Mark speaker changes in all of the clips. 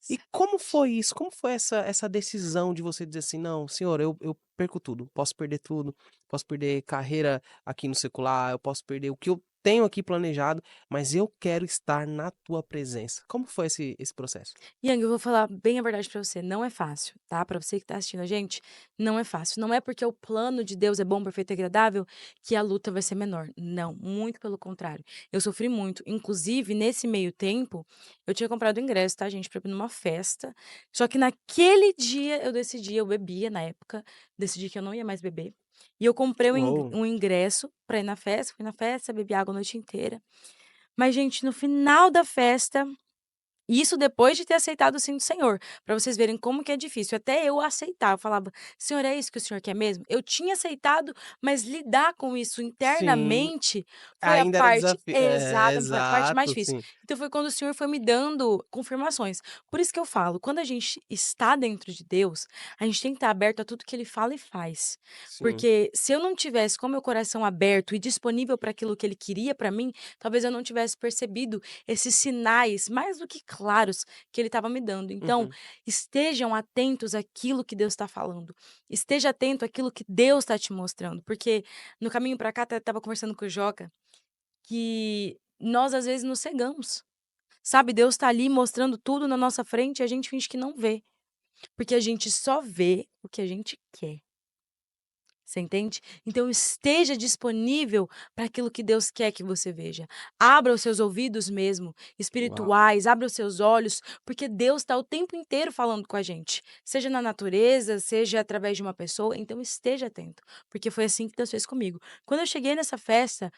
Speaker 1: E como foi isso? Como foi essa decisão de você dizer assim: "Não, senhor, eu perco tudo, posso perder carreira aqui no secular, eu posso perder o que eu tenho aqui planejado, mas eu quero estar na tua presença". Como foi esse processo?
Speaker 2: Yang, eu vou falar bem a verdade pra você, não é fácil, tá? Pra você que tá assistindo a gente, não é fácil. Não é porque o plano de Deus é bom, perfeito e agradável que a luta vai ser menor. Não, muito pelo contrário. Eu sofri muito. Inclusive, nesse meio tempo, eu tinha comprado ingresso, tá, gente, pra ir numa festa. Só que naquele dia eu decidi, eu bebia na época, decidi que eu não ia mais beber. E eu comprei
Speaker 1: Uou!
Speaker 2: um ingresso pra ir na festa, fui na festa, bebi água a noite inteira. Mas, gente, no final da festa, e isso depois de ter aceitado sim do Senhor, para vocês verem como que é difícil, até eu aceitar, eu falava: "Senhor, é isso que o senhor quer mesmo?". Eu tinha aceitado, mas lidar com isso
Speaker 1: Sim,
Speaker 2: internamente foi a
Speaker 1: ainda era
Speaker 2: parte
Speaker 1: desafio é,
Speaker 2: exata, foi a parte mais
Speaker 1: exato,
Speaker 2: difícil.
Speaker 1: sim,
Speaker 2: Então foi quando o Senhor foi me dando confirmações. Por isso que eu falo, quando a gente está dentro de Deus, a gente tem que estar aberto a tudo que Ele fala e faz.
Speaker 1: sim.
Speaker 2: Porque se eu não tivesse com o meu coração aberto e disponível para aquilo que Ele queria para mim, talvez eu não tivesse percebido esses sinais mais do que claros que ele estava me dando. Então,
Speaker 1: Uhum.
Speaker 2: estejam atentos àquilo que Deus está falando. Esteja atento àquilo que Deus está te mostrando, porque no caminho para cá até estava conversando com o Joca, que nós às vezes nos cegamos. Sabe, Deus está ali mostrando tudo na nossa frente e a gente finge que não vê, porque a gente só vê o que a gente quer. Você entende? Então esteja disponível para aquilo que Deus quer que você veja. Abra os seus ouvidos mesmo,
Speaker 1: Uau!
Speaker 2: espirituais, abra os seus olhos, porque Deus está o tempo inteiro falando com a gente, seja na natureza, seja através de uma pessoa. Então esteja atento, porque foi assim que Deus fez comigo. Quando eu cheguei nessa festa,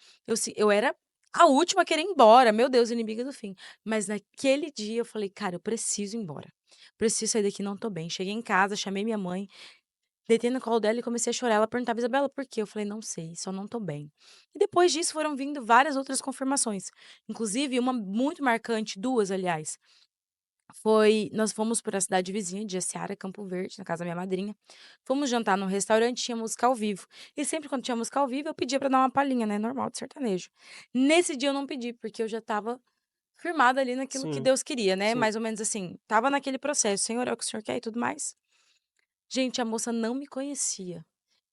Speaker 2: eu era a última a querer ir embora, meu Deus, inimiga do fim. Mas naquele dia eu falei, cara, eu preciso ir embora. Preciso sair daqui, não tô bem. Cheguei em casa, chamei minha mãe. Deitei no colo dela e comecei a chorar. Ela perguntava: "Isabela, por quê?" Eu falei: "Não sei, só não tô bem". E depois disso foram vindo várias outras confirmações, inclusive uma muito marcante, 2 aliás, foi nós fomos para a cidade vizinha de Jaciara, Campo Verde, na casa da minha madrinha. Fomos jantar num restaurante, tinha música ao vivo. E sempre quando tinha música ao vivo eu pedia pra dar uma palhinha, né, normal de sertanejo. Nesse dia eu não pedi, porque eu já estava firmada ali naquilo que
Speaker 1: Sim,
Speaker 2: Deus queria, né,
Speaker 1: sim.
Speaker 2: mais ou menos assim, estava naquele processo: "Senhor, é o que o senhor quer e tudo mais". Gente, a moça não me conhecia.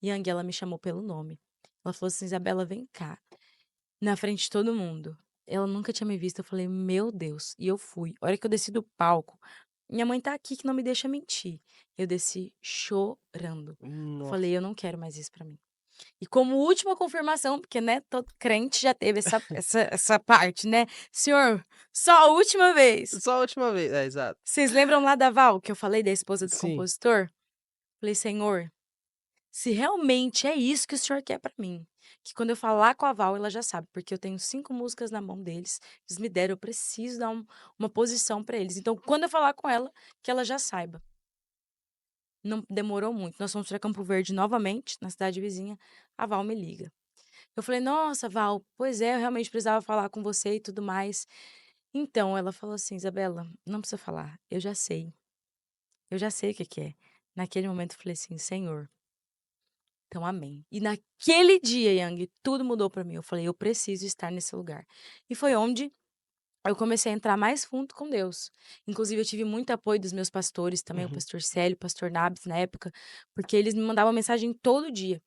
Speaker 2: Yang, ela me chamou pelo nome. Ela falou assim: "Isabela, vem cá", na frente de todo mundo. Ela nunca tinha me visto, eu falei: "Meu Deus", e eu fui. A hora que eu desci do palco, minha mãe tá aqui que não me deixa mentir, eu desci chorando. Falei:
Speaker 1: Nossa.
Speaker 2: "Eu não quero mais isso pra mim". E como última confirmação, porque, né, todo crente já teve essa parte, né: "Senhor, só a última vez".
Speaker 1: Só a última vez. É, exato.
Speaker 2: Vocês lembram lá da Val, que eu falei da esposa do
Speaker 1: Sim.
Speaker 2: compositor? Falei: "Senhor, se realmente é isso que o senhor quer pra mim, que quando eu falar com a Val ela já sabe, porque eu tenho 5 músicas na mão deles, eles me deram, eu preciso dar uma posição pra eles, então quando eu falar com ela, que ela já saiba". Não demorou muito, nós fomos pra Campo Verde novamente, na cidade vizinha, a Val me liga. Eu falei: "Nossa, Val, pois é, eu realmente precisava falar com você e tudo mais". Então, ela falou assim: "Isabela, não precisa falar, eu já sei o que que é". Naquele momento eu falei assim: "Senhor". Então, amém. E naquele dia, Yang, tudo mudou pra mim. Eu falei: "Eu preciso estar nesse lugar". E foi onde eu comecei a entrar mais fundo com Deus. Inclusive, eu tive muito apoio dos meus pastores também, o
Speaker 1: Uhum.
Speaker 2: pastor Célio, o pastor Nabs, na época, porque eles me mandavam mensagem todo dia.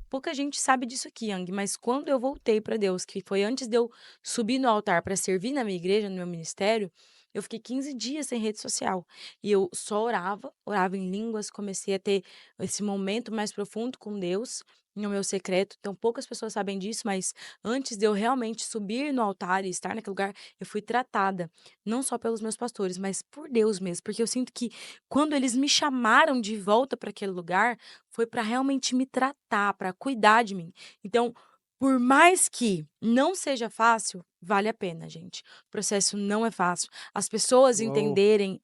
Speaker 2: Pouca gente sabe disso aqui, Yang, mas quando eu voltei para Deus, que foi antes de eu subir no altar para servir na minha igreja, no meu ministério, eu fiquei 15 dias sem rede social. E eu só orava, orava em línguas, comecei a ter esse momento mais profundo com Deus, no meu secreto. Então, poucas pessoas sabem disso, mas antes de eu realmente subir no altar e estar naquele lugar, eu fui tratada, não só pelos meus pastores, mas por Deus mesmo, porque eu sinto que quando eles me chamaram de volta para aquele lugar, foi para realmente me tratar, para cuidar de mim. Então, por mais que não seja fácil, vale a pena, gente. O processo não é fácil. As pessoas
Speaker 1: Uau!
Speaker 2: entenderem,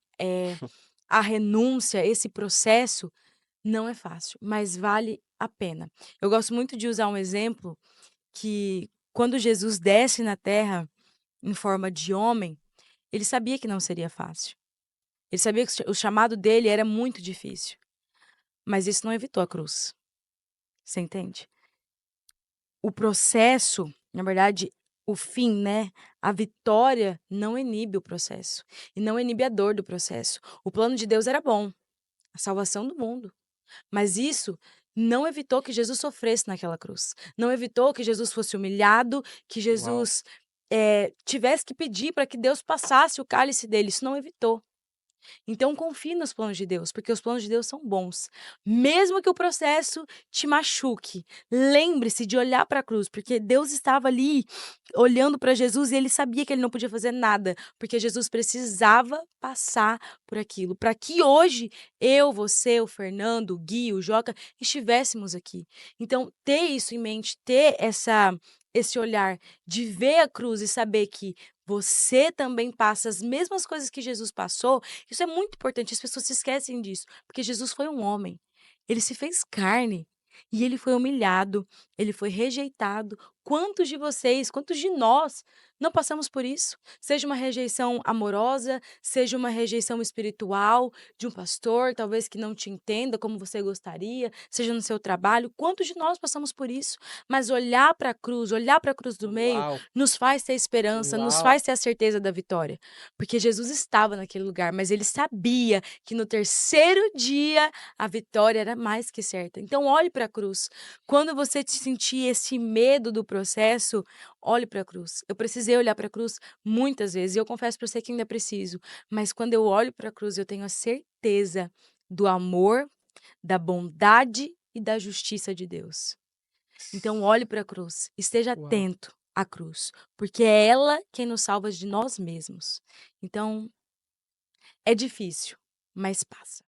Speaker 2: a renúncia, esse processo, não é fácil, mas vale a pena. Eu gosto muito de usar um exemplo que quando Jesus desce na terra em forma de homem, ele sabia que não seria fácil. Ele sabia que o chamado dele era muito difícil, mas isso não evitou a cruz. Você entende? O processo, na verdade, o fim, né, a vitória não inibe o processo, e não inibe a dor do processo. O plano de Deus era bom, a salvação do mundo, mas isso não evitou que Jesus sofresse naquela cruz, não evitou que Jesus fosse humilhado, que
Speaker 1: Uau.
Speaker 2: Jesus, tivesse que pedir para que Deus passasse o cálice dele, isso não evitou. Então confie nos planos de Deus, porque os planos de Deus são bons. Mesmo que o processo te machuque, lembre-se de olhar para a cruz, porque Deus estava ali olhando para Jesus e ele sabia que ele não podia fazer nada, porque Jesus precisava passar por aquilo, para que hoje eu, você, o Fernando, o Gui, o Joca estivéssemos aqui. Então, ter isso em mente, ter esse olhar de ver a cruz e saber que você também passa as mesmas coisas que Jesus passou, isso é muito importante, as pessoas se esquecem disso, porque Jesus foi um homem, ele se fez carne, e ele foi humilhado, ele foi rejeitado. Quantos de vocês, quantos de nós não passamos por isso? Seja uma rejeição amorosa, seja uma rejeição espiritual de um pastor, talvez que não te entenda como você gostaria, seja no seu trabalho, quantos de nós passamos por isso? Mas olhar para a cruz do meio,
Speaker 1: Uau,
Speaker 2: nos faz ter esperança, nos
Speaker 1: uau.
Speaker 2: faz ter a certeza da vitória. Porque Jesus estava naquele lugar, mas ele sabia que no terceiro dia a vitória era mais que certa. Então olhe para a cruz. Quando você te sentir esse medo do processo, olhe para a cruz. Eu precisei olhar para a cruz muitas vezes, e eu confesso para você que ainda preciso, mas quando eu olho para a cruz, eu tenho a certeza do amor, da bondade e da justiça de Deus. Então olhe para a cruz, esteja
Speaker 1: Uau.
Speaker 2: atento à cruz, porque é ela quem nos salva de nós mesmos. Então, é difícil, mas passa.